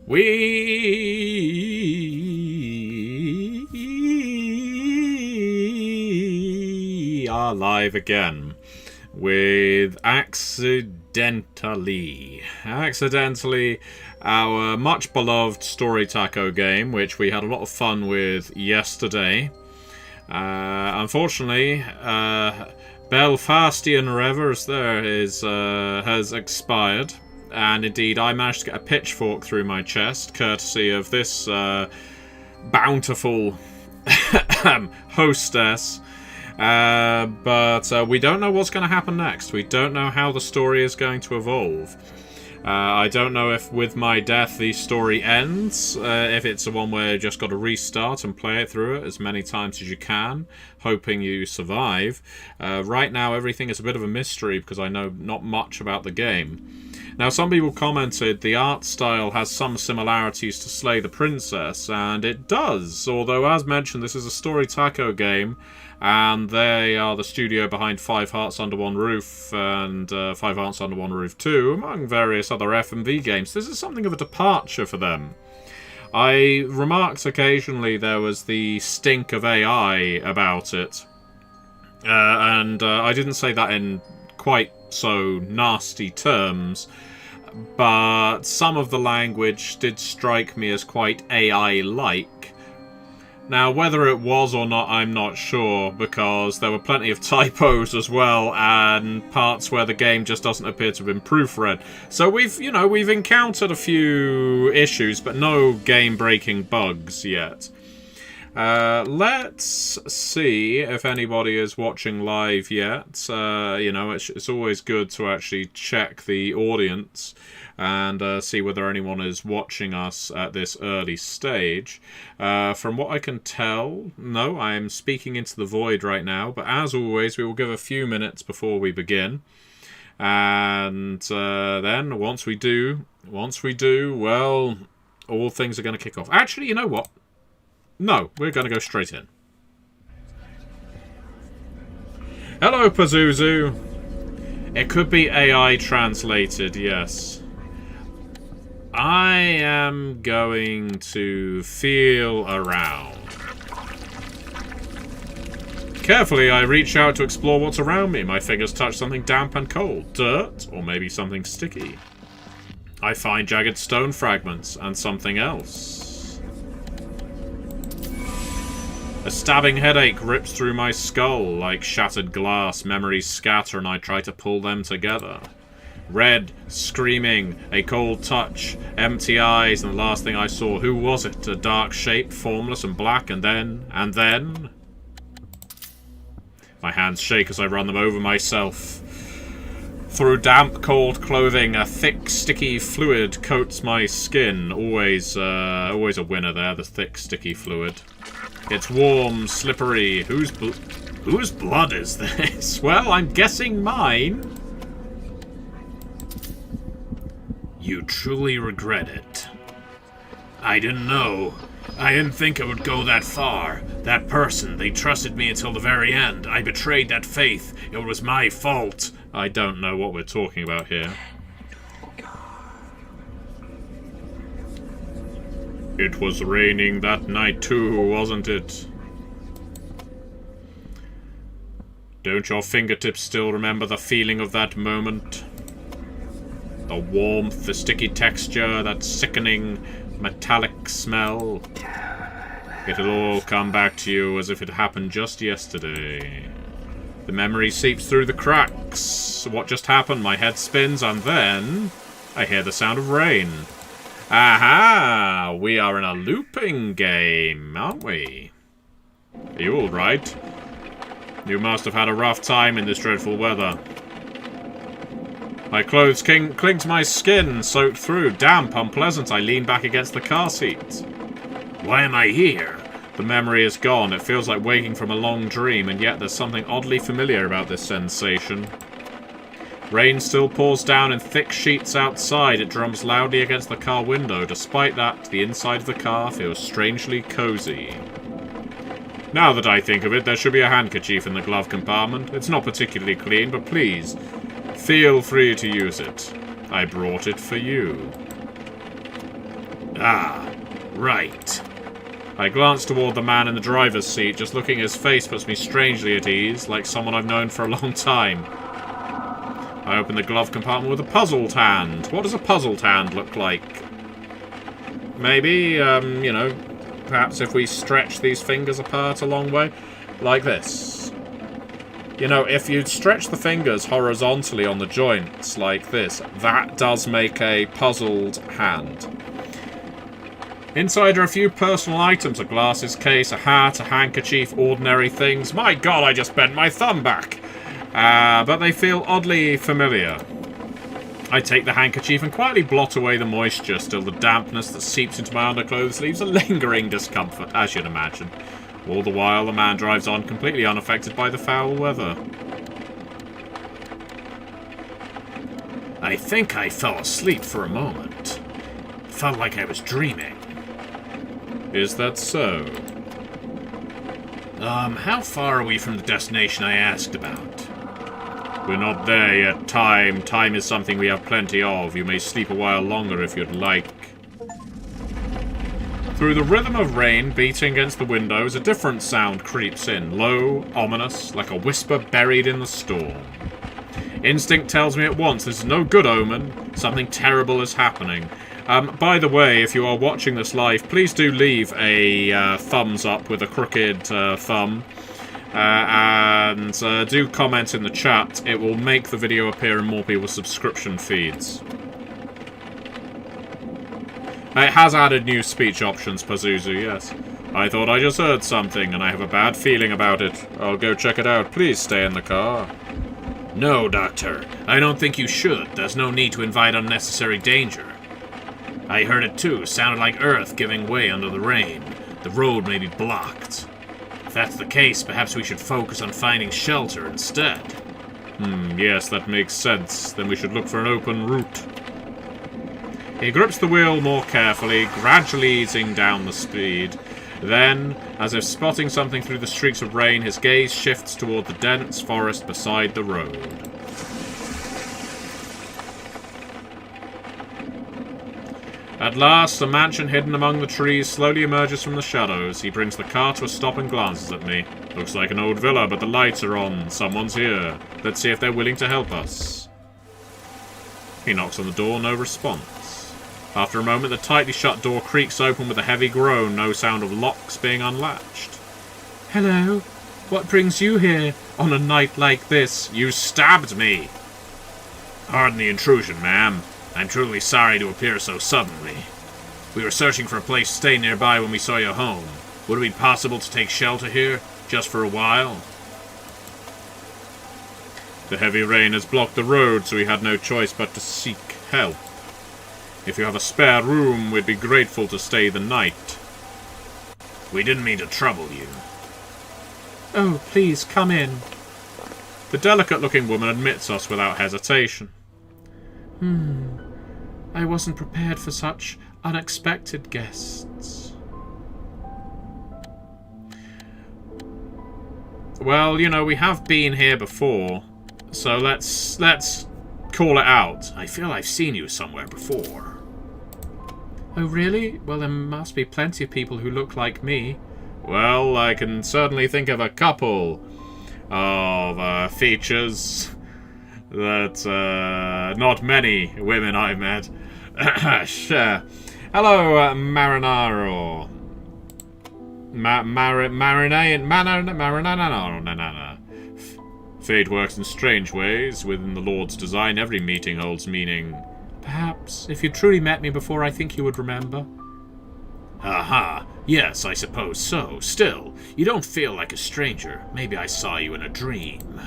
We are live again with Accidentally, our much beloved StoryTaco game, which we had a lot of fun with yesterday. Unfortunately, Belfastian Revers there has expired. And indeed, I managed to get a pitchfork through my chest, courtesy of this bountiful hostess. But we don't know what's going to happen next. We don't know how the story is going to evolve. I don't know if with my death the story ends, if it's the one where you just got to restart and play it through it as many times as you can, hoping you survive. Right now everything is a bit of a mystery because I know not much about the game. Now, some people commented the art style has some similarities to Slay the Princess, and it does, although, as mentioned, this is a StoryTaco game, and they are the studio behind Five Hearts Under One Roof and Five Hearts Under One Roof 2, among various other F&V games. This is something of a departure for them. I remarked occasionally there was the stink of AI about it, and I didn't say that in quite so nasty terms, but some of the language did strike me as quite AI-like. Now, whether it was or not, I'm not sure, because there were plenty of typos as well, and parts where the game just doesn't appear to have been proofread. So we've encountered a few issues, but no game-breaking bugs yet. Let's see if anybody is watching live yet. It's always good to actually check the audience and see whether anyone is watching us at this early stage. From what I can tell, no, I'm speaking into the void right now, but as always, we will give a few minutes before we begin. And then, once we do, well, all things are going to kick off. Actually, you know what? No, we're going to go straight in. Hello, Pazuzu. It could be AI translated, yes. I am going to feel around. Carefully, I reach out to explore what's around me. My fingers touch something damp and cold. Dirt, or maybe something sticky. I find jagged stone fragments and something else. A stabbing headache rips through my skull like shattered glass. Memories scatter and I try to pull them together. Red, screaming, a cold touch, empty eyes, and the last thing I saw, who was it? A dark shape, formless and black, and then... My hands shake as I run them over myself. Through damp, cold clothing, a thick, sticky fluid coats my skin. Always a winner there, the thick, sticky fluid. It's warm, slippery. Whose blood is this? Well, I'm guessing mine. You truly regret it. I didn't know. I didn't think it would go that far. That person, they trusted me until the very end. I betrayed that faith. It was my fault. I don't know what we're talking about here. It was raining that night too, wasn't it? Don't your fingertips still remember the feeling of that moment? The warmth, the sticky texture, that sickening metallic smell. It'll all come back to you as if it happened just yesterday. The memory seeps through the cracks. What just happened? My head spins and then I hear the sound of rain. Aha! We are in a looping game, aren't we? Are you alright? You must have had a rough time in this dreadful weather. My clothes cling to my skin, soaked through, damp, unpleasant. I lean back against the car seat. Why am I here? The memory is gone. It feels like waking from a long dream, and yet there's something oddly familiar about this sensation. Rain still pours down in thick sheets outside. It drums loudly against the car window. Despite that, the inside of the car feels strangely cozy. Now that I think of it, there should be a handkerchief in the glove compartment. It's not particularly clean, but please, feel free to use it. I brought it for you. Ah, right. I glance toward the man in the driver's seat. Just looking at his face puts me strangely at ease, like someone I've known for a long time. I open the glove compartment with a puzzled hand. What does a puzzled hand look like? Maybe, you know, perhaps if we stretch these fingers apart a long way, like this. You know, if you stretch the fingers horizontally on the joints, like this, that does make a puzzled hand. Inside are a few personal items, a glasses case, a hat, a handkerchief, ordinary things. My god, I just bent my thumb back! But they feel oddly familiar. I take the handkerchief and quietly blot away the moisture. Still, the dampness that seeps into my underclothes leaves a lingering discomfort, as you'd imagine. All the while, the man drives on, completely unaffected by the foul weather. I think I fell asleep for a moment. It felt like I was dreaming. Is that so? How far are we from the destination I asked about? We're not there yet. Time is something we have plenty of. You may sleep a while longer if you'd like. Through the rhythm of rain beating against the windows, a different sound creeps in. Low, ominous, like a whisper buried in the storm. Instinct tells me at once this is no good omen. Something terrible is happening. By the way, if you are watching this live, please do leave a thumbs up with a crooked thumb. And do comment in the chat. It will make the video appear in more people's subscription feeds. It has added new speech options, Pazuzu, yes. I thought I just heard something, and I have a bad feeling about it. I'll go check it out. Please stay in the car. No, Doctor. I don't think you should. There's no need to invite unnecessary danger. I heard it too. Sounded like Earth giving way under the rain. The road may be blocked. If that's the case, perhaps we should focus on finding shelter instead. Yes, that makes sense. Then we should look for an open route. He grips the wheel more carefully, gradually easing down the speed. Then, as if spotting something through the streaks of rain, his gaze shifts toward the dense forest beside the road. At last, the mansion hidden among the trees slowly emerges from the shadows. He brings the car to a stop and glances at me. Looks like an old villa, but the lights are on. Someone's here. Let's see if they're willing to help us. He knocks on the door, no response. After a moment, the tightly shut door creaks open with a heavy groan, no sound of locks being unlatched. Hello? What brings you here on a night like this? You stabbed me! Pardon the intrusion, ma'am. I'm truly sorry to appear so suddenly. We were searching for a place to stay nearby when we saw you home. Would it be possible to take shelter here, just for a while? The heavy rain has blocked the road, so we had no choice but to seek help. If you have a spare room, we'd be grateful to stay the night. We didn't mean to trouble you. Oh, please, come in. The delicate-looking woman admits us without hesitation. I wasn't prepared for such unexpected guests. Well, you know, we have been here before, so let's call it out. I feel I've seen you somewhere before. Oh, really? Well, there must be plenty of people who look like me. Well, I can certainly think of a couple of features that not many women I've met. Sure. Hello, Marinaro. Marinana. Fate works in strange ways. Within the Lord's design, every meeting holds meaning. Perhaps, if you truly met me before, I think you would remember. Aha. Yes, I suppose so. Still, you don't feel like a stranger. Maybe I saw you in a dream.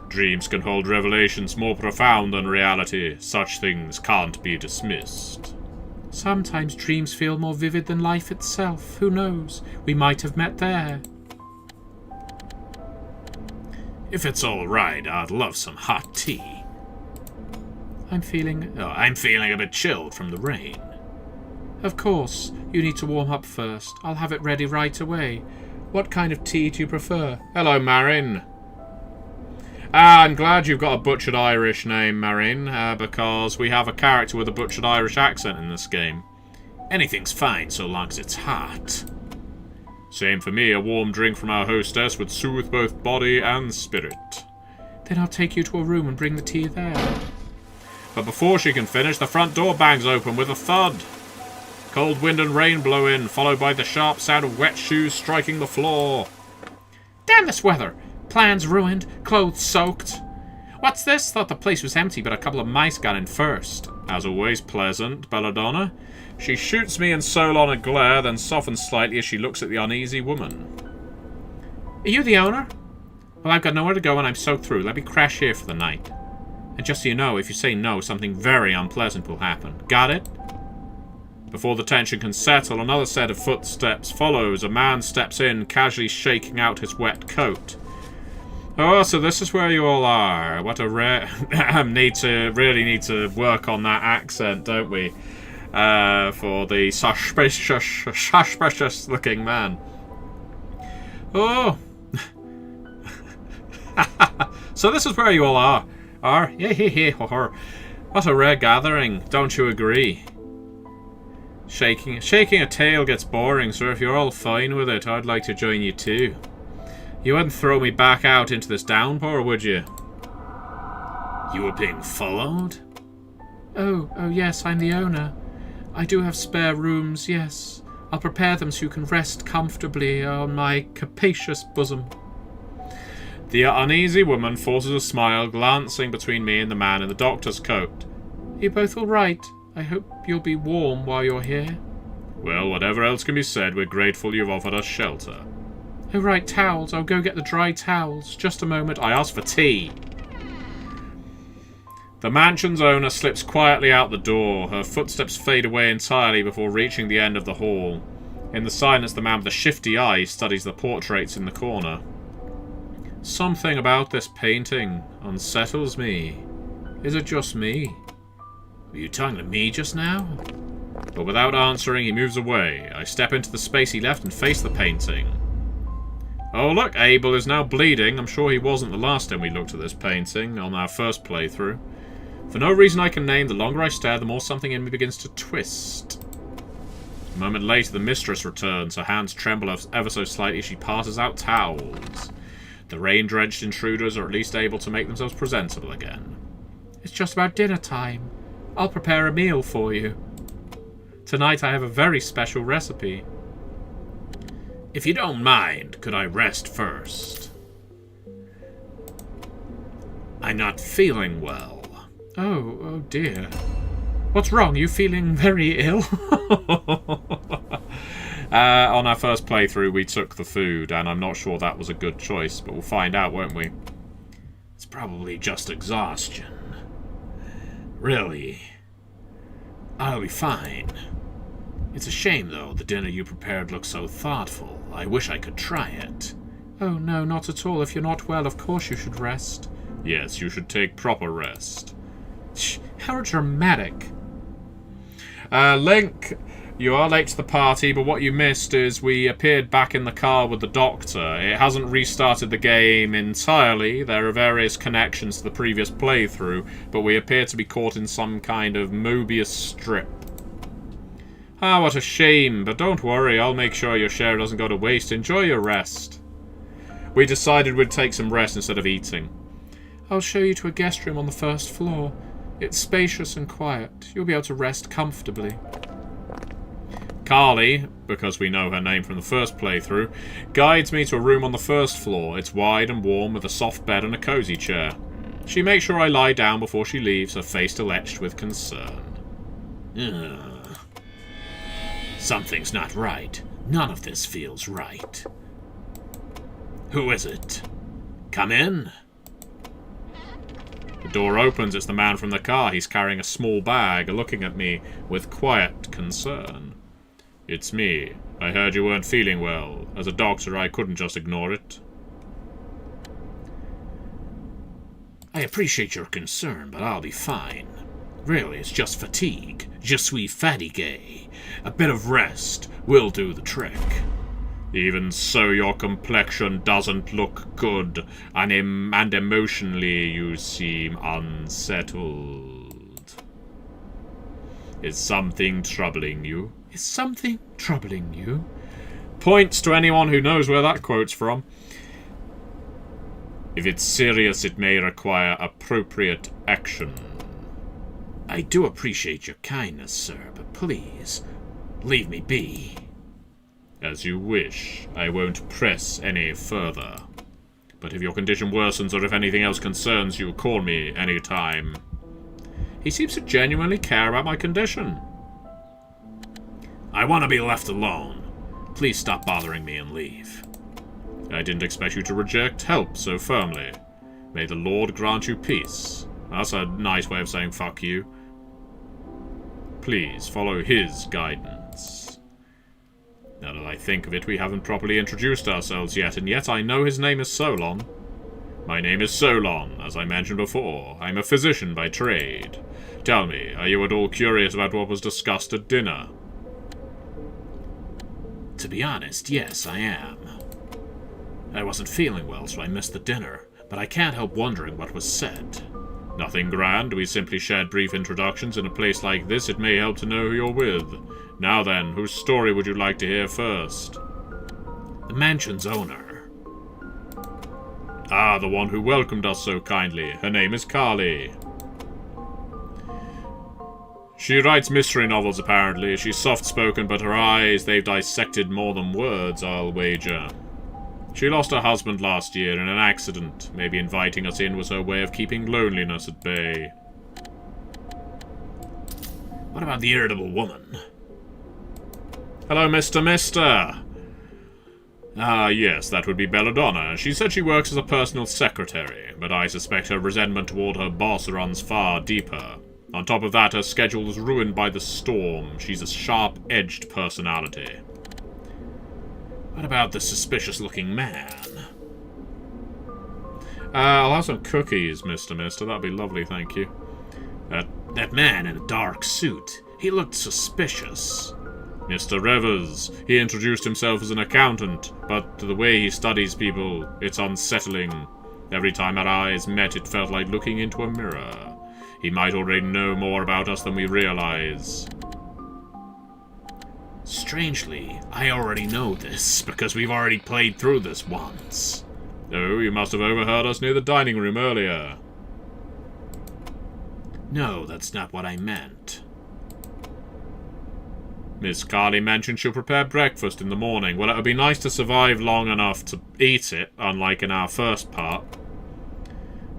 Dreams can hold revelations more profound than reality. Such things can't be dismissed. Sometimes dreams feel more vivid than life itself. Who knows? We might have met there. If it's all right, I'd love some hot tea. I'm feeling a bit chilled from the rain. Of course. You need to warm up first. I'll have it ready right away. What kind of tea do you prefer? Hello, Marin. I'm glad you've got a butchered Irish name, Marine, because we have a character with a butchered Irish accent in this game. Anything's fine so long as it's hot. Same for me, a warm drink from our hostess would soothe both body and spirit. Then I'll take you to a room and bring the tea there. But before she can finish, the front door bangs open with a thud. Cold wind and rain blow in, followed by the sharp sound of wet shoes striking the floor. Damn this weather! Plans ruined, clothes soaked. What's this? Thought the place was empty, but a couple of mice got in first. As always, pleasant, Belladonna. She shoots me and Solon a glare, then softens slightly as she looks at the uneasy woman. Are you the owner? Well, I've got nowhere to go and I'm soaked through. Let me crash here for the night. And just so you know, if you say no, something very unpleasant will happen. Got it? Before the tension can settle, another set of footsteps follows. A man steps in, casually shaking out his wet coat. Oh, so this is where you all are. What a rare... really need to work on that accent, don't we? For the suspicious looking man. Oh. So this is where you all are. What a rare gathering, don't you agree? Shaking a tail gets boring, so if you're all fine with it, I'd like to join you too. You wouldn't throw me back out into this downpour, would you? You were being followed? Oh, yes, I'm the owner. I do have spare rooms, yes. I'll prepare them so you can rest comfortably on my capacious bosom. The uneasy woman forces a smile, glancing between me and the man in the doctor's coat. Are you both all right? I hope you'll be warm while you're here. Well, whatever else can be said, we're grateful you've offered us shelter. Oh, right, towels. I'll go get the dry towels. Just a moment. I asked for tea. The mansion's owner slips quietly out the door. Her footsteps fade away entirely before reaching the end of the hall. In the silence, the man with the shifty eye studies the portraits in the corner. Something about this painting unsettles me. Is it just me? Were you talking to me just now? But without answering, he moves away. I step into the space he left and face the painting. Oh look, Abel is now bleeding. I'm sure he wasn't the last time we looked at this painting on our first playthrough. For no reason I can name, the longer I stare, the more something in me begins to twist. A moment later, the mistress returns. Her hands tremble ever so slightly as she passes out towels. The rain-drenched intruders are at least able to make themselves presentable again. It's just about dinner time. I'll prepare a meal for you. Tonight I have a very special recipe. If you don't mind, could I rest first? I'm not feeling well. Oh dear. What's wrong? You feeling very ill? On our first playthrough, we took the food, and I'm not sure that was a good choice, but we'll find out, won't we? It's probably just exhaustion. Really. I'll be fine. It's a shame, though. The dinner you prepared looks so thoughtful. I wish I could try it. Oh, no, not at all. If you're not well, of course you should rest. Yes, you should take proper rest. How dramatic. Link, you are late to the party, but what you missed is we appeared back in the car with the doctor. It hasn't restarted the game entirely. There are various connections to the previous playthrough, but we appear to be caught in some kind of Mobius strip. Ah, what a shame, but don't worry, I'll make sure your share doesn't go to waste. Enjoy your rest. We decided we'd take some rest instead of eating. I'll show you to a guest room on the first floor. It's spacious and quiet. You'll be able to rest comfortably. Carly, because we know her name from the first playthrough, guides me to a room on the first floor. It's wide and warm with a soft bed and a cozy chair. She makes sure I lie down before she leaves, her face still etched with concern. Something's not right. None of this feels right. Who is it? Come in. The door opens. It's the man from the car. He's carrying a small bag, looking at me with quiet concern. It's me. I heard you weren't feeling well. As a doctor, I couldn't just ignore it. I appreciate your concern, but I'll be fine. Really, it's just fatigue. Je suis fatigué. A bit of rest will do the trick. Even so, your complexion doesn't look good, and emotionally you seem unsettled. Is something troubling you? Is something troubling you? Points to anyone who knows where that quote's from. If it's serious, it may require appropriate action. I do appreciate your kindness, sir, but please, leave me be. As you wish. I won't press any further. But if your condition worsens or if anything else concerns you, call me any time. He seems to genuinely care about my condition. I want to be left alone. Please stop bothering me and leave. I didn't expect you to reject help so firmly. May the Lord grant you peace. That's a nice way of saying fuck you. Please follow his guidance. Now that I think of it, we haven't properly introduced ourselves yet, and yet I know his name is Solon. My name is Solon, as I mentioned before. I'm a physician by trade. Tell me, are you at all curious about what was discussed at dinner? To be honest, yes, I am. I wasn't feeling well, so I missed the dinner, but I can't help wondering what was said. Nothing grand, we simply shared brief introductions. In a place like this, it may help to know who you're with. Now then, whose story would you like to hear first? The mansion's owner. Ah, the one who welcomed us so kindly. Her name is Carly. She writes mystery novels, apparently. She's soft-spoken, but her eyes, they've dissected more than words, I'll wager. She lost her husband last year in an accident. Maybe inviting us in was her way of keeping loneliness at bay. What about the irritable woman? Hello, Mister. Ah, yes, that would be Belladonna. She said she works as a personal secretary, but I suspect her resentment toward her boss runs far deeper. On top of that, her schedule is ruined by the storm. She's a sharp-edged personality. What about the suspicious-looking man? I'll have some cookies, Mister. That'd be lovely, thank you. That man in a dark suit. He looked suspicious. Mr. Revers. He introduced himself as an accountant, but the way he studies people, it's unsettling. Every time our eyes met, it felt like looking into a mirror. He might already know more about us than we realize. Strangely, I already know this, because we've already played through this once. Oh, you must have overheard us near the dining room earlier. No, that's not what I meant. Miss Carly mentioned she'll prepare breakfast in the morning. Well, it would be nice to survive long enough to eat it, unlike in our first part.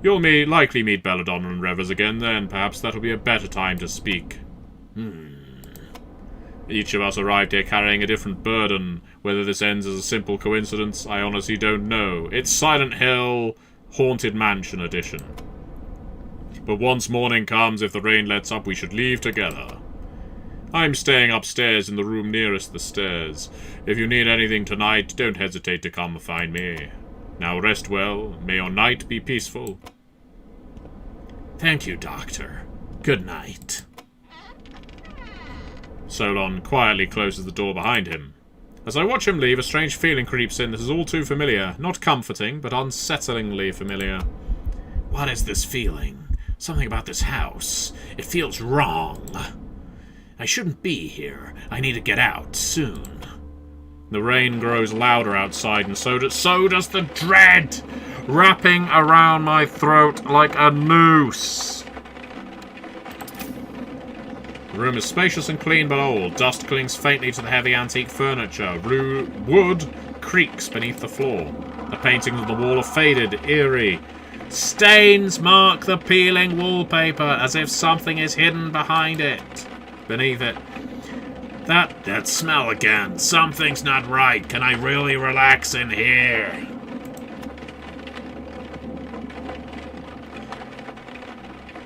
You'll likely meet Belladonna and Revers again, then perhaps that'll be a better time to speak. Each of us arrived here carrying a different burden. Whether this ends as a simple coincidence, I honestly don't know. It's Silent Hill Haunted Mansion edition. But once morning comes, if the rain lets up, we should leave together. I'm staying upstairs in the room nearest the stairs. If you need anything tonight, don't hesitate to come find me. Now rest well. May your night be peaceful. Thank you, Doctor. Good night. Solon quietly closes the door behind him. As I watch him leave, a strange feeling creeps in that is all too familiar. Not comforting, but unsettlingly familiar. What is this feeling? Something about this house. It feels wrong. I shouldn't be here. I need to get out soon. The rain grows louder outside, and so does the dread, wrapping around my throat like a noose. The room is spacious and clean but old. Dust clings faintly to the heavy antique furniture. Wood creaks beneath the floor. The paintings on the wall are faded, eerie. Stains mark the peeling wallpaper as if something is hidden beneath it. That smell again. Something's not right. Can I really relax in here?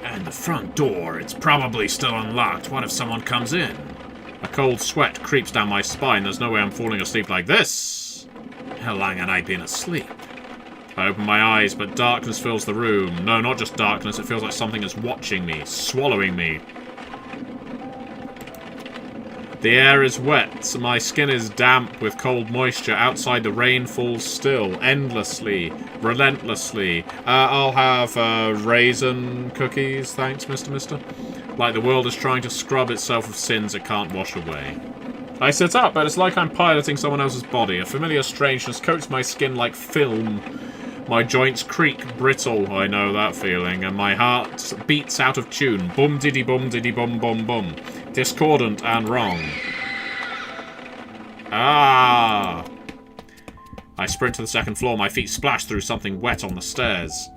And the front door, it's probably still unlocked. What if someone comes in? A cold sweat creeps down my spine. There's no way I'm falling asleep like this. How long had I been asleep? I open my eyes, but darkness fills the room. No, not just darkness. It feels like something is watching me, swallowing me. The air is wet, my skin is damp with cold moisture. Outside the rain falls still, endlessly, relentlessly. I'll have raisin cookies, thanks, Mr. Like the world is trying to scrub itself of sins it can't wash away. I sit up, but it's like I'm piloting someone else's body. A familiar strangeness coats my skin like film. My joints creak, brittle, I know that feeling, and my heart beats out of tune. Bum diddy bum diddy bum bum bum. Discordant and wrong. Ah! I sprint to the second floor, my feet splash through something wet on the stairs.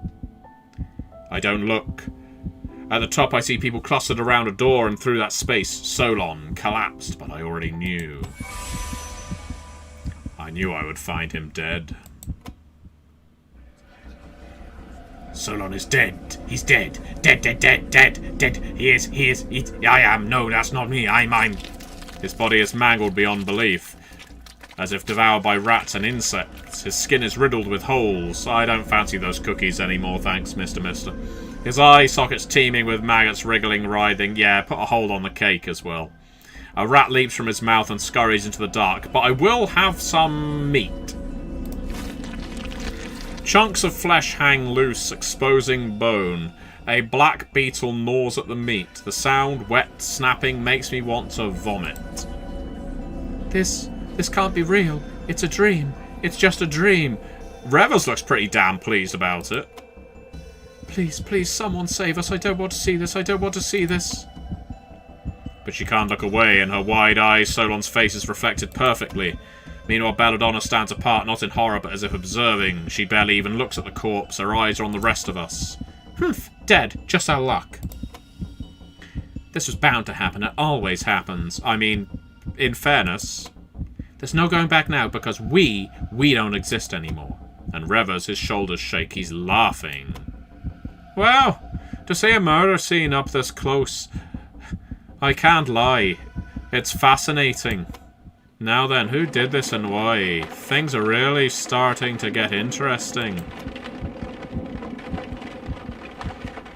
I don't look. At the top I see people clustered around a door, and through that space, Solon collapsed, but I already knew. I knew I would find him dead. Solon is dead. He's dead. Dead, dead, dead, dead, dead. He is. I am. No, that's not me. I'm. His body is mangled beyond belief, as if devoured by rats and insects. His skin is riddled with holes. I don't fancy those cookies anymore, thanks, Mister. His eye sockets teeming with maggots wriggling, writhing. Yeah, put a hole on the cake as well. A rat leaps from his mouth and scurries into the dark, but I will have some meat. Chunks of flesh hang loose, exposing bone. A black beetle gnaws at the meat. The sound, wet, snapping, makes me want to vomit. This can't be real. It's a dream. It's just a dream. Revers looks pretty damn pleased about it. Please, please, someone save us. I don't want to see this. I don't want to see this. But she can't look away. In her wide eyes, Solon's face is reflected perfectly. Meanwhile, Belladonna stands apart, not in horror, but as if observing. She barely even looks at the corpse. Her eyes are on the rest of us. Humph, dead. Just our luck. This was bound to happen. It always happens. I mean, in fairness, there's no going back now because we don't exist anymore. And Revers, his shoulders shake. He's laughing. Well, to see a murder scene up this close, I can't lie. It's fascinating. Now then, who did this and why? Things are really starting to get interesting.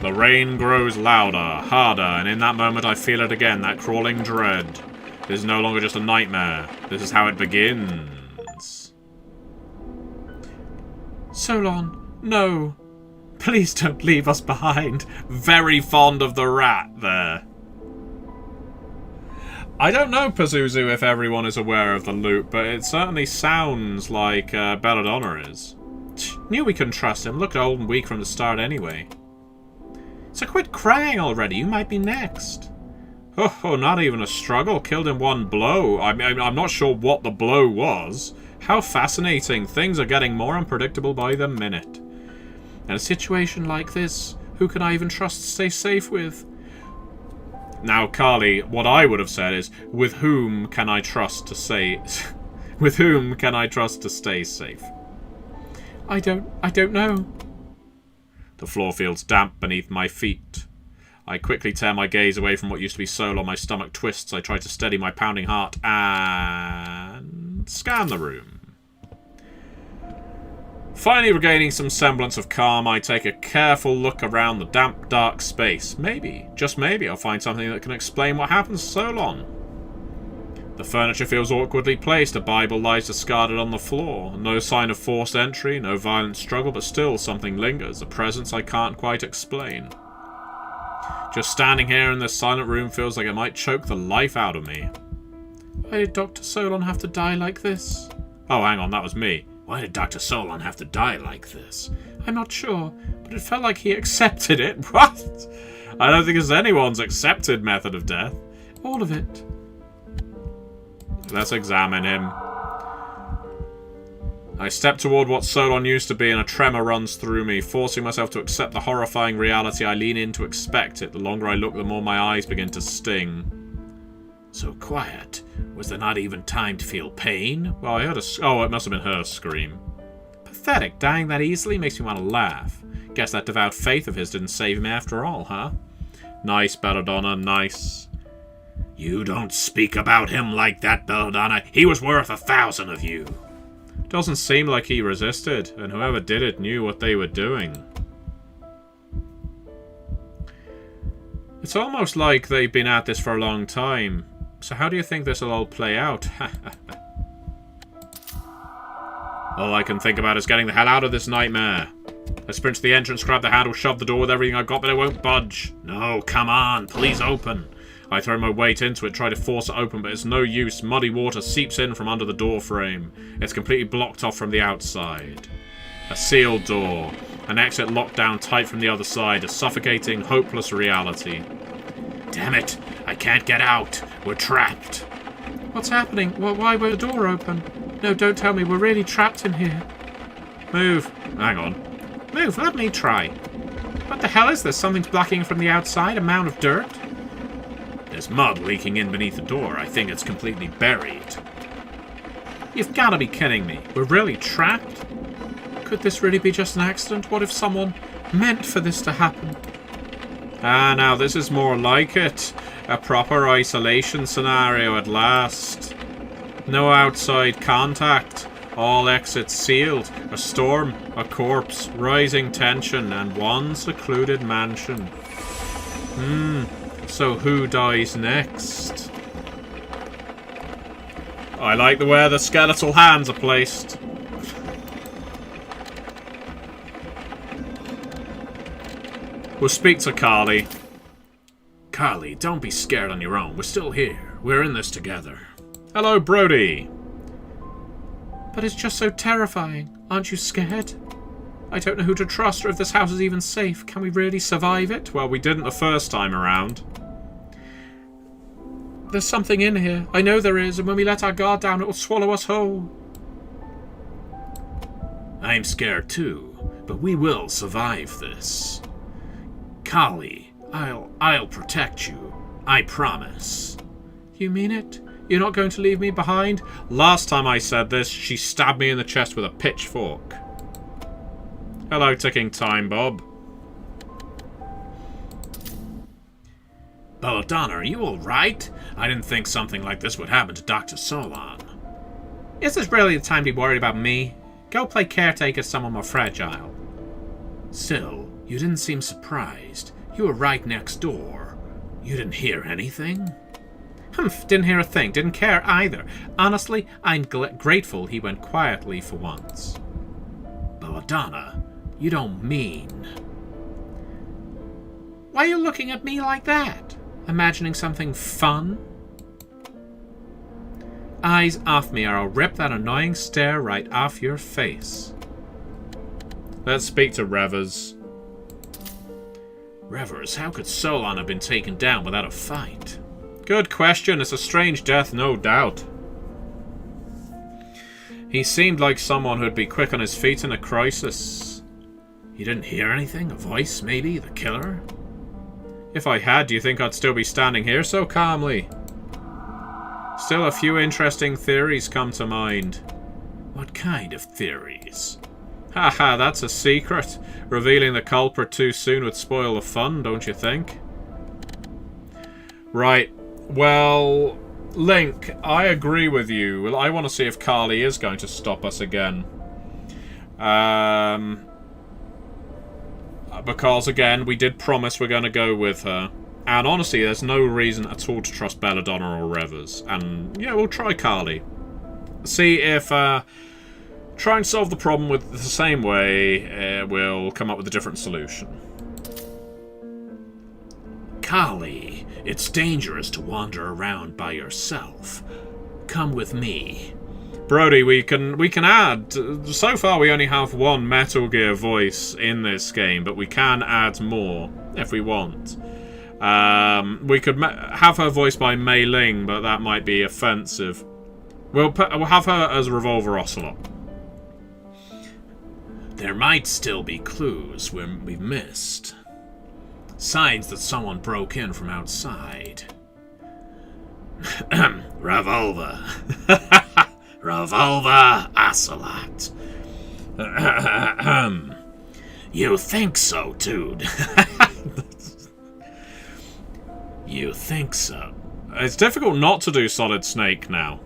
The rain grows louder, harder, and in that moment I feel it again, that crawling dread. This is no longer just a nightmare. This is how it begins. Solon, no. Please don't leave us behind. Very fond of the rat there. I don't know, Pazuzu, if everyone is aware of the loot, but it certainly sounds like Belladonna is. Knew we couldn't trust him. Looked old and weak from the start anyway. So quit crying already. You might be next. Oh, not even a struggle. Killed in one blow. I'm not sure what the blow was. How fascinating. Things are getting more unpredictable by the minute. In a situation like this, who can I even trust to stay safe with? Now, Carly, what I would have said is, with whom can I trust to say... with whom can I trust to stay safe? I don't know. The floor feels damp beneath my feet. I quickly tear my gaze away from what used to be Solon. My stomach twists. I try to steady my pounding heart and scan the room. Finally regaining some semblance of calm, I take a careful look around the damp, dark space. Maybe, just maybe, I'll find something that can explain what happens to Solon. The furniture feels awkwardly placed. A Bible lies discarded on the floor. No sign of forced entry, no violent struggle, but still something lingers, a presence I can't quite explain. Just standing here in this silent room feels like it might choke the life out of me. Why did Dr. Solon have to die like this? Oh, hang on, that was me. Why did Dr. Solon have to die like this? I'm not sure, but it felt like he accepted it. What? I don't think it's anyone's accepted method of death. All of it. Let's examine him. I step toward what Solon used to be and a tremor runs through me. Forcing myself to accept the horrifying reality, I lean in to expect it. The longer I look, the more my eyes begin to sting. So quiet. Was there not even time to feel pain? Well, I heard a... Oh, it must have been her scream. Pathetic. Dying that easily makes me want to laugh. Guess that devout faith of his didn't save him after all, huh? Nice, Belladonna, nice. You don't speak about him like that, Belladonna. He was worth 1,000 of you. Doesn't seem like he resisted, and whoever did it knew what they were doing. It's almost like they've been at this for a long time. So how do you think this will all play out? All I can think about is getting the hell out of this nightmare. I sprint to the entrance, grab the handle, shove the door with everything I've got, but it won't budge. No, come on, please open. I throw my weight into it, try to force it open, but it's no use. Muddy water seeps in from under the door frame. It's completely blocked off from the outside. A sealed door. An exit locked down tight from the other side. A suffocating, hopeless reality. Damn it! I can't get out! We're trapped! What's happening? Why was the door open? No, don't tell me. We're really trapped in here. Move. Hang on. Move, let me try. What the hell is this? Something's blocking from the outside? A mound of dirt? There's mud leaking in beneath the door. I think it's completely buried. You've got to be kidding me. We're really trapped? Could this really be just an accident? What if someone meant for this to happen? Ah, now this is more like it. A proper isolation scenario at last. No outside contact. All exits sealed. A storm, a corpse, rising tension, and one secluded mansion. So who dies next? I like the way the skeletal hands are placed. We'll speak to Carly. Carly, don't be scared on your own. We're still here. We're in this together. Hello, Brody. But it's just so terrifying. Aren't you scared? I don't know who to trust or if this house is even safe. Can we really survive it? Well, we didn't the first time around. There's something in here. I know there is, and when we let our guard down, it will swallow us whole. I'm scared too, but we will survive this. Kali, I'll protect you. I promise. You mean it? You're not going to leave me behind? Last time I said this, she stabbed me in the chest with a pitchfork. Hello, ticking time, Bob. Belladonna, are you alright? I didn't think something like this would happen to Dr. Solon. Is this really the time to be worried about me? Go play caretaker to someone more fragile. Still, you didn't seem surprised. You were right next door. You didn't hear anything? Humph, didn't hear a thing. Didn't care either. Honestly, I'm grateful he went quietly for once. Belladonna, you don't mean... Why are you looking at me like that? Imagining something fun? Eyes off me or I'll rip that annoying stare right off your face. Let's speak to Revers. Revers, how could Solon have been taken down without a fight? Good question. It's a strange death, no doubt. He seemed like someone who'd be quick on his feet in a crisis. You didn't hear anything? A voice, maybe? The killer? If I had, do you think I'd still be standing here so calmly? Still, a few interesting theories come to mind. What kind of theories? Haha, that's a secret. Revealing the culprit too soon would spoil the fun, don't you think? Right. Well, Link, I agree with you. Well, I want to see if Carly is going to stop us again. Because, again, we did promise we're going to go with her. And honestly, there's no reason at all to trust Belladonna or Revers. And, yeah, we'll try Carly. See if, try and solve the problem with the same way, we'll come up with a different solution. Carly, it's dangerous to wander around by yourself. Come with me. Brody, we can add... So far, we only have one Metal Gear voice in this game, but we can add more if we want. We could have her voiced by Mei Ling, but that might be offensive. We'll have her as Revolver Ocelot. There might still be clues we've missed. Signs that someone broke in from outside. Revolver. Revolver Ocelot. You think so, dude. You think so. It's difficult not to do Solid Snake now.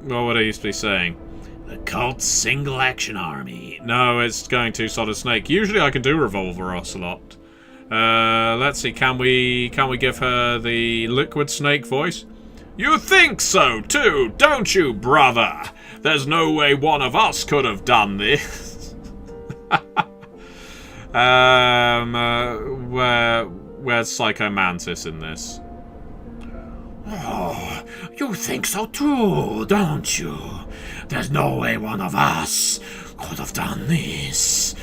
What would I used to be saying? The Cult's single-action army. No, it's going to Solid Snake. Usually I can do Revolver Ocelot. Let's see. Can we give her the liquid snake voice? You think so too, don't you, brother? There's no way one of us could have done this. Where's Psycho Mantis in this? Oh, you think so too, don't you? There's no way one of us could have done this.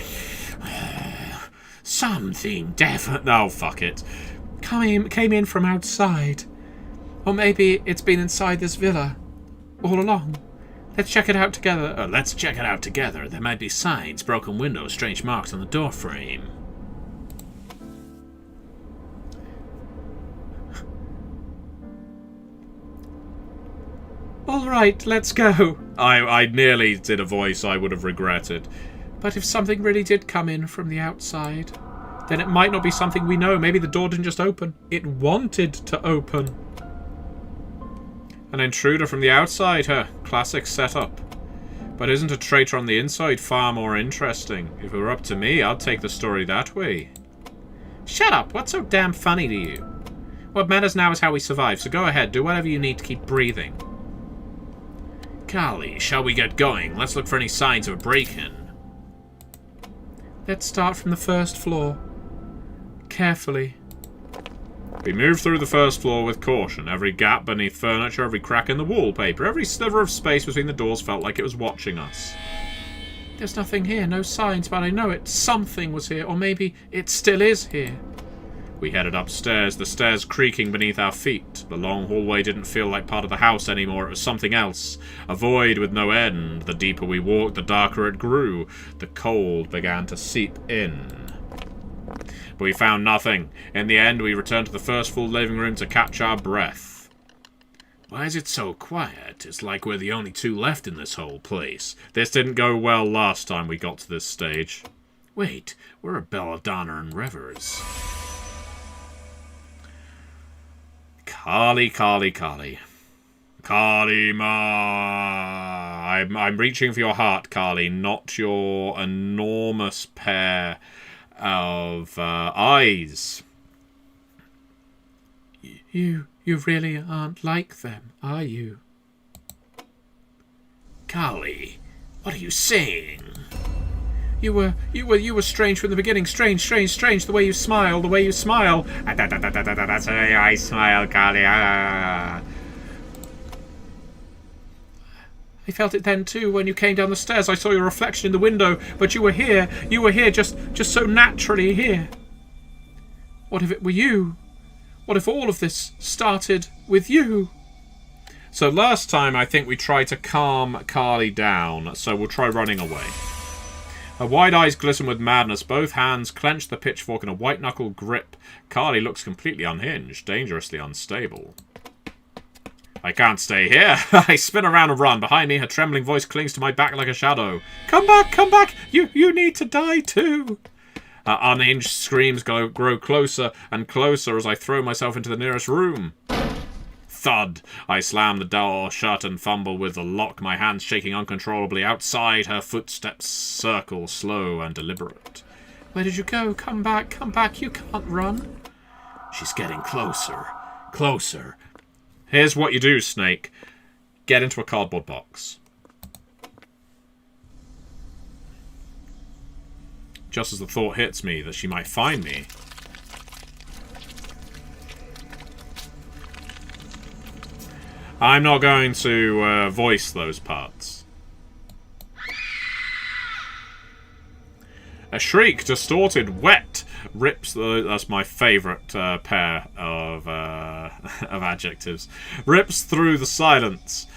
Something definitely... Oh, fuck it. Came in from outside. Or maybe it's been inside this villa all along. Let's check it out together. Let's check it out together. There might be signs, broken windows, strange marks on the door frame. All right, let's go. I nearly did a voice I would have regretted. But if something really did come in from the outside, then it might not be something we know. Maybe the door didn't just open. It wanted to open. An intruder from the outside, huh? Classic setup. But isn't a traitor on the inside far more interesting? If it were up to me, I'd take the story that way. Shut up! What's so damn funny to you? What matters now is how we survive, so go ahead, do whatever you need to keep breathing. Carly, shall we get going? Let's look for any signs of a break-in. Let's start from the first floor. Carefully. We moved through the first floor with caution. Every gap beneath furniture, every crack in the wallpaper, every sliver of space between the doors felt like it was watching us. There's nothing here, no signs, but I know it. Something was here, or maybe it still is here. We headed upstairs, the stairs creaking beneath our feet. The long hallway didn't feel like part of the house anymore, it was something else. A void with no end. The deeper we walked, the darker it grew. The cold began to seep in. But we found nothing. In the end, we returned to the first full living room to catch our breath. Why is it so quiet? It's like we're the only two left in this whole place. This didn't go well last time we got to this stage. Wait, we're at Belladonna and Rivers. Carly. Carly, ma. I'm reaching for your heart, Carly, not your enormous pair of eyes. You really aren't like them, are you? Carly, what are you saying? You were strange from the beginning. Strange. The way you smile. That's the way I smile, Carly. I felt it then too when you came down the stairs. I saw your reflection in the window, but you were here. You were here, just so naturally here. What if it were you? What if all of this started with you? So last time, I think we tried to calm Carly down, so we'll try running away. Her wide eyes glisten with madness. Both hands clench the pitchfork in a white-knuckle grip. Carly looks completely unhinged, dangerously unstable. I can't stay here. I spin around and run. Behind me, her trembling voice clings to my back like a shadow. Come back! You need to die too! Her unhinged screams grow closer and closer as I throw myself into the nearest room. Thud! I slam the door shut and fumble with the lock, my hands shaking uncontrollably. Outside, her footsteps circle, slow and deliberate. Where did you go? Come back, you can't run. She's getting closer. Here's what you do, Snake. Get into a cardboard box. Just as the thought hits me that she might find me, I'm not going to voice those parts. A shriek, distorted, wet, rips the... That's my favourite pair of adjectives. Rips through the silence.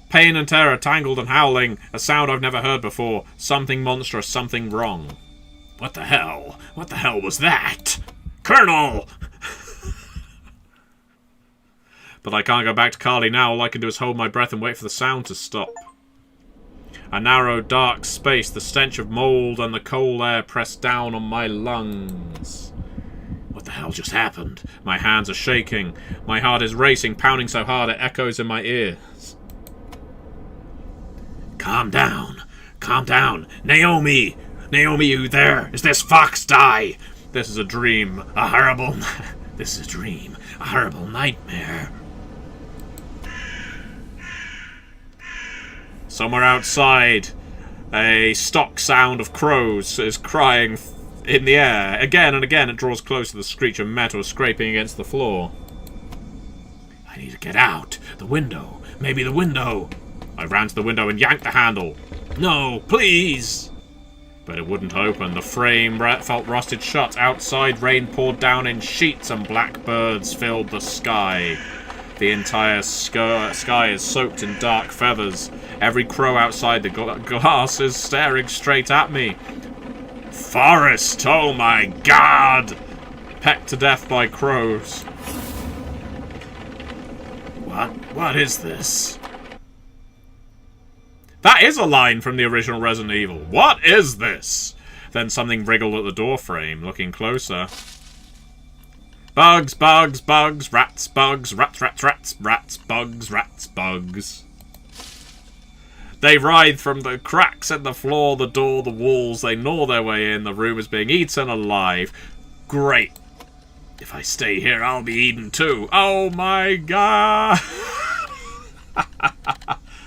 Pain and terror, tangled and howling. A sound I've never heard before. Something monstrous, something wrong. What the hell? What the hell was that? Colonel! But I can't go back to Carly now. All I can do is hold my breath and wait for the sound to stop. A narrow, dark space, the stench of mould and the cold air pressed down on my lungs. What the hell just happened? My hands are shaking. My heart is racing, pounding so hard it echoes in my ears. Calm down. Naomi, you there? Is this Fox die? This is a dream. A horrible... This is a dream. A horrible nightmare. Somewhere outside, a stock sound of crows is crying in the air. Again and again it draws close to the screech of metal scraping against the floor. I need to get out. The window. Maybe the window. I ran to the window and yanked the handle. No, please. But it wouldn't open. The frame felt rusted shut. Outside, rain poured down in sheets and blackbirds filled the sky. The entire sky is soaked in dark feathers. Every crow outside the glass is staring straight at me. Forest, oh my god! Pecked to death by crows. What is this? That is a line from the original Resident Evil. What is this? Then something wriggled at the door frame, looking closer. Bugs, bugs, bugs, rats, bugs, rats, rats, rats, rats, bugs, rats, bugs. They writhe from the cracks in the floor, the door, the walls. They gnaw their way in. The room is being eaten alive. Great. If I stay here, I'll be eaten too. Oh my god.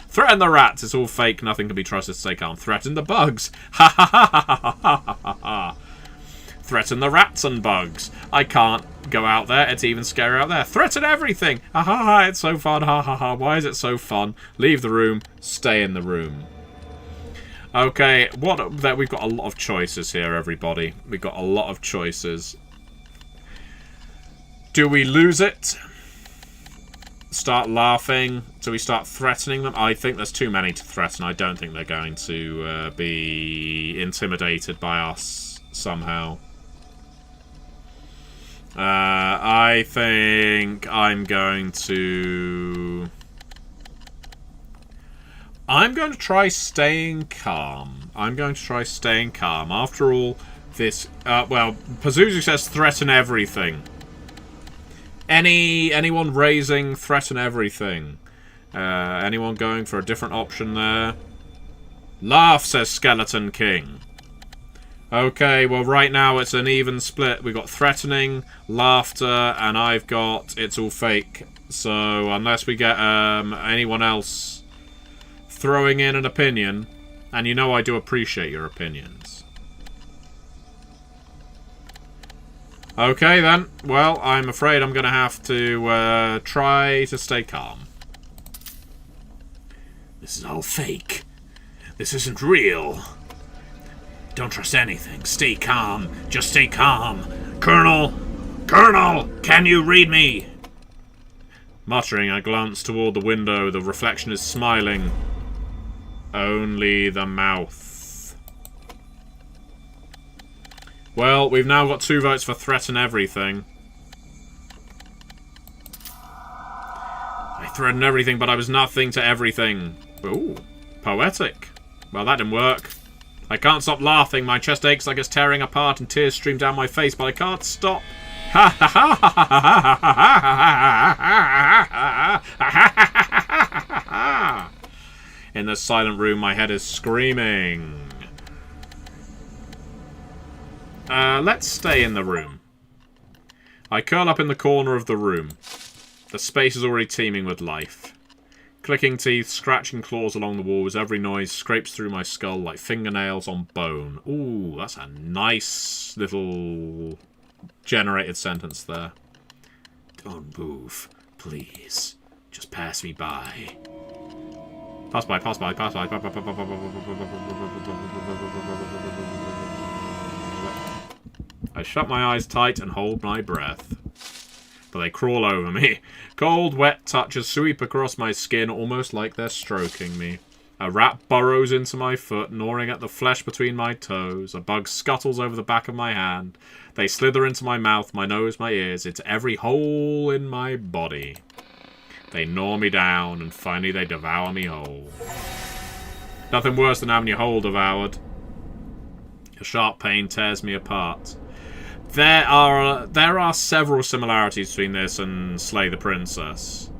Threaten the rats. It's all fake. Nothing can be trusted. Stay calm. Threaten the bugs. Ha ha ha ha ha ha ha. Threaten the rats and bugs. I can't go out there. It's even scarier out there. Threaten everything. Ha ha ha. It's so fun. Ha ha ha. Why is it so fun? Leave the room. Stay in the room. Okay, we've got a lot of choices here, everybody. We've got a lot of choices. Do we lose it? Start laughing? Do we start threatening them? I think there's too many to threaten. I don't think they're going to be intimidated by us somehow. I think I'm going to try staying calm. After all, this... well, Pazuzu says threaten everything. Anyone raising threaten everything? Anyone going for a different option there? Laugh, says Skeleton King. Okay, well right now it's an even split. We've got threatening, laughter, and I've got it's all fake. So unless we get anyone else throwing in an opinion, and you know I do appreciate your opinions. Okay then, well I'm afraid I'm going to have to try to stay calm. This is all fake. This isn't real. Don't trust anything. Stay calm. Just stay calm. Colonel! Colonel! Can you read me? Muttering, I glance toward the window. The reflection is smiling. Only the mouth. Well, we've now got 2 votes for threaten everything. I threatened everything, but I was nothing to everything. Ooh, poetic. Well, that didn't work. I can't stop laughing. My chest aches like it's tearing apart and tears stream down my face, but I can't stop. Ha ha ha ha ha ha. In the silent room, my head is screaming. Let's stay in the room. I curl up in the corner of the room. The space is already teeming with life. Clicking teeth, scratching claws along the walls, every noise scrapes through my skull like fingernails on bone. Ooh, that's a nice little generated sentence there. Don't move, please. Just pass me by. Pass by, pass by, pass by. I shut my eyes tight and hold my breath. But they crawl over me. Cold, wet touches sweep across my skin, almost like they're stroking me. A rat burrows into my foot, gnawing at the flesh between my toes. A bug scuttles over the back of my hand. They slither into my mouth, my nose, my ears, into every hole in my body. They gnaw me down, and finally they devour me whole. Nothing worse than having your whole devoured. A sharp pain tears me apart. There are several similarities between this and Slay the Princess.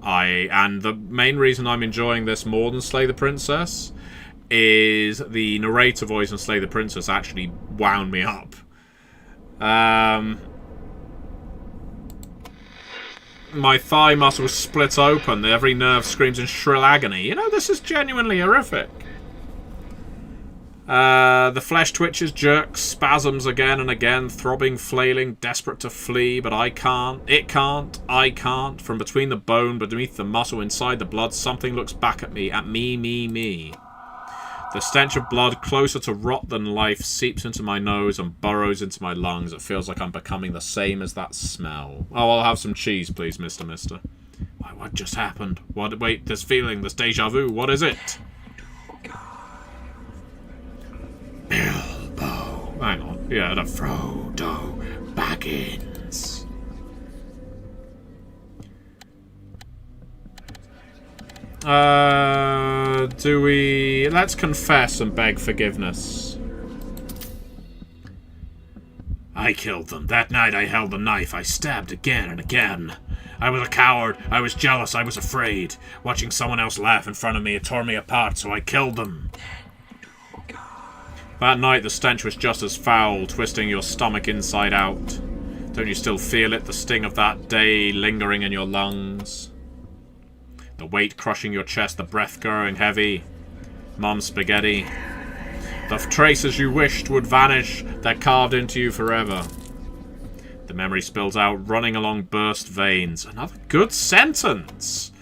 And the main reason I'm enjoying this more than Slay the Princess is the narrator voice in Slay the Princess actually wound me up. My thigh muscle split open. Every nerve screams in shrill agony. You know, this is genuinely horrific. The flesh twitches, jerks, spasms again and again, throbbing, flailing, desperate to flee, but I can't. It can't. I can't. From between the bone, beneath the muscle, inside the blood, something looks back at me. Me. The stench of blood, closer to rot than life, seeps into my nose and burrows into my lungs. It feels like I'm becoming the same as that smell. Oh, I'll have some cheese, please, Mister. What just happened? What? Wait, this feeling, this deja vu, what is it? Bilbo. Hang on. Yeah, Frodo Baggins. Do we... Let's confess and beg forgiveness. I killed them. That night I held the knife. I stabbed again and again. I was a coward. I was jealous. I was afraid. Watching someone else laugh in front of me, it tore me apart, so I killed them. That night the stench was just as foul, twisting your stomach inside out. Don't you still feel it, the sting of that day lingering in your lungs? The weight crushing your chest, the breath growing heavy. Mum's spaghetti. The traces you wished would vanish, they're carved into you forever. The memory spills out, running along burst veins. Another good sentence!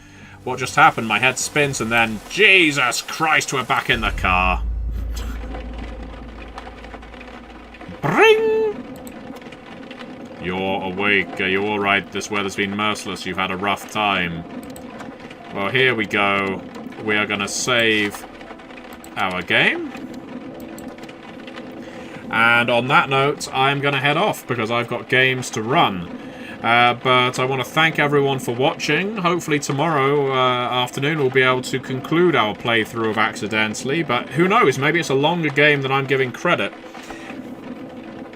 What just happened? My head spins and then... Jesus Christ, we're back in the car. Bring! You're awake. Are you alright? This weather's been merciless. You've had a rough time. Well, here we go. We are going to save our game. And on that note, I'm going to head off because I've got games to run. But I want to thank everyone for watching. Hopefully tomorrow afternoon we'll be able to conclude our playthrough of Accidentally. But who knows, maybe it's a longer game than I'm giving credit.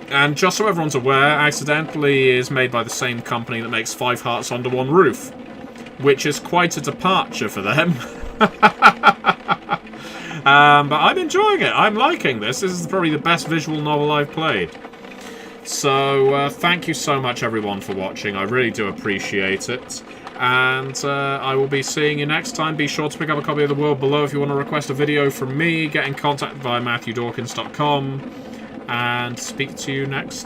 And just so everyone's aware, Accidentally is made by the same company that makes Five Hearts Under One Roof, which is quite a departure for them. But I'm enjoying it. I'm liking this. This is probably the best visual novel I've played. So, thank you so much, everyone, for watching. I really do appreciate it. And I will be seeing you next time. Be sure to pick up a copy of The World Below if you want to request a video from me. Get in contact via MatthewDawkins.com. And speak to you next